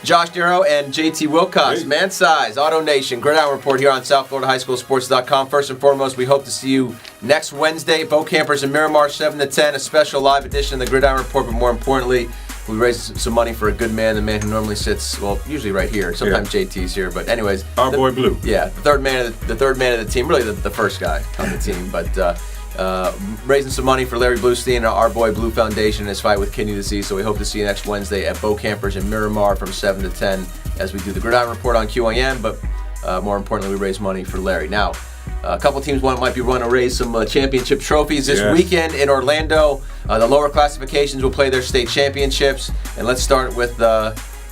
Josh Darrow and JT Wilcox, Hey. Man Size, Auto Nation, Gridiron Report here on SouthFloridaHighSchoolSports.com. First and foremost, we hope to see you next Wednesday. Boat Campers in Miramar, 7 to 10, a special live edition of the Gridiron Report, but more importantly, we raised some money for a good man, the man who normally sits, well, usually right here. Sometimes JT's here, but anyways. Our boy Blue. Yeah, the third man of the team, really the first guy on the team, but raising some money for Larry Bluestein and our boy Blue Foundation in his fight with kidney disease. So we hope to see you next Wednesday at Boat Campers in Miramar from 7 to 10 as we do the Gridiron Report on QIM, but more importantly, we raise money for Larry. Now, a couple teams might be wanting to raise some championship trophies this weekend in Orlando. The lower classifications will play their state championships. And let's start with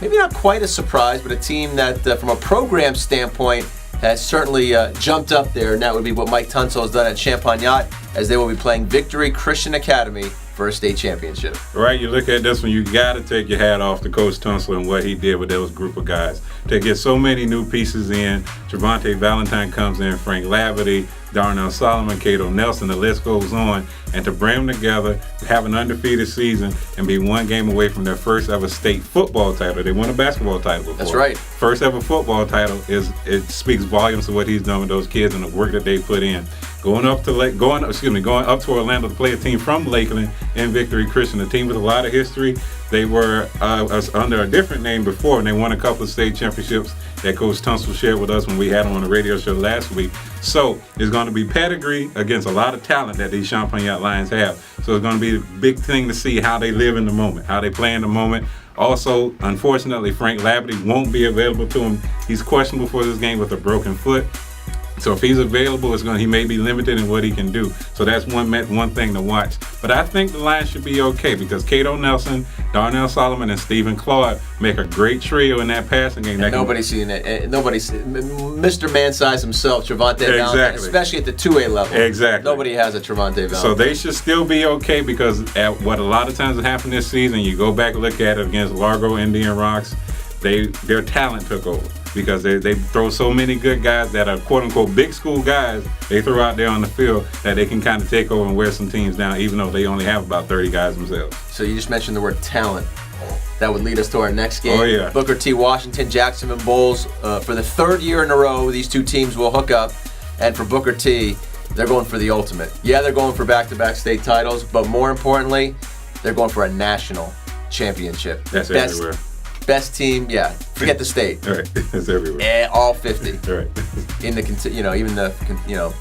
maybe not quite a surprise, but a team that from a program standpoint has certainly jumped up there, and that would be what Mike Tunsil has done at Champagnat, as they will be playing Victory Christian Academy for a state championship. Right, you look at this one, you got to take your hat off to Coach Tunsil and what he did with those group of guys. To get so many new pieces in, Trevante Valentine comes in, Frank Laverty, Darnell Solomon, Cato Nelson, the list goes on, and to bring them together, have an undefeated season, and be one game away from their first ever state football title. They won a basketball title before. That's right. First ever football title it speaks volumes to what he's done with those kids and the work that they put in. Going up to Orlando to play a team from Lakeland in Victory Christian, a team with a lot of history. They were under a different name before, and they won a couple of state championships that Coach Tunsil shared with us when we had him on the radio show last week. So it's going to be pedigree against a lot of talent that these Champagnat Lions have. So it's going to be a big thing to see how they live in the moment, how they play in the moment. Also, unfortunately, Frank Laverty won't be available to him. He's questionable for this game with a broken foot. So if he's available, he may be limited in what he can do. So that's one thing to watch. But I think the Lions should be okay because Cato Nelson, Darnell Solomon, and Stephen Claude make a great trio in that passing game. Nobody's seen it. Nobody's Mr. Man Size himself, Trevante Valentine, especially at the 2A level. Exactly. Nobody has a Trevante Valentine. So they should still be okay because at what a lot of times has happened this season, you go back and look at it against Largo Indian Rocks, their talent took over. Because they throw so many good guys that are quote-unquote big school guys they throw out there on the field that they can kind of take over and wear some teams down even though they only have about 30 guys themselves. So you just mentioned the word talent. That would lead us to our next game. Oh, yeah. Booker T. Washington, Jacksonville Bulls. For the third year in a row, these two teams will hook up. And for Booker T, they're going for the ultimate. Yeah, they're going for back-to-back state titles, but more importantly, they're going for a national championship. That's everywhere. Best team, yeah. Forget the state. All right, it's everywhere. All 50. Right. Even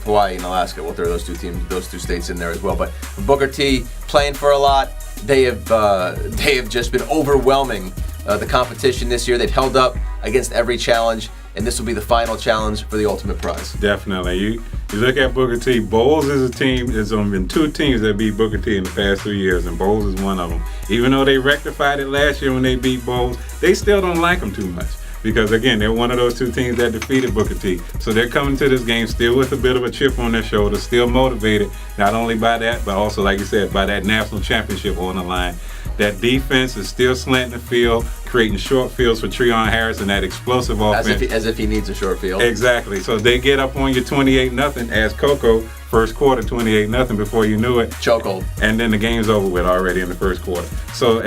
Hawaii and Alaska. We'll throw those two states in there as well. But Booker T playing for a lot. They have just been overwhelming the competition this year. They've held up against every challenge, and this will be the final challenge for the ultimate prize. Definitely. You look at Booker T. Bowles is a team. There's only been two teams that beat Booker T in the past 2 years, and Bowles is one of them. Even though they rectified it last year when they beat Bowles, they still don't like them too much. Because, again, they're one of those two teams that defeated Booker T. So they're coming to this game still with a bit of a chip on their shoulder, still motivated, not only by that, but also, like you said, by that national championship on the line. That defense is still slanting the field, creating short fields for Treon Harris and that explosive offense. As if he needs a short field. Exactly. So they get up on you 28-0 as Coco, first quarter 28-0 before you knew it. Chokehold. And then the game's over with already in the first quarter. So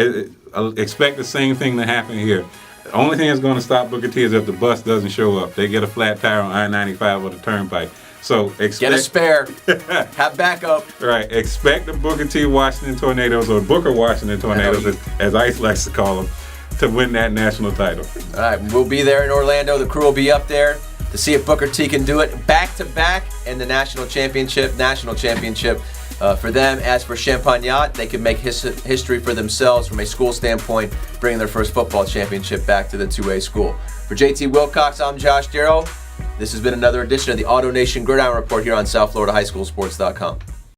expect the same thing to happen here. The only thing that's going to stop Booker T is if the bus doesn't show up. They get a flat tire on I-95 or the Turnpike. So get a spare. Have backup. Right. Expect the Booker T. Washington Tornadoes, or Booker Washington Tornadoes, as Ice likes to call them, to win that national title. All right. We'll be there in Orlando. The crew will be up there to see if Booker T can do it back-to-back in the national championship. For them. As for Champagnat, they can make history for themselves from a school standpoint, bringing their first football championship back to the 2A school. For JT Wilcox, I'm Josh Darrow. This has been another edition of the Auto Nation Gridiron Report here on SouthFloridaHighSchoolSports.com.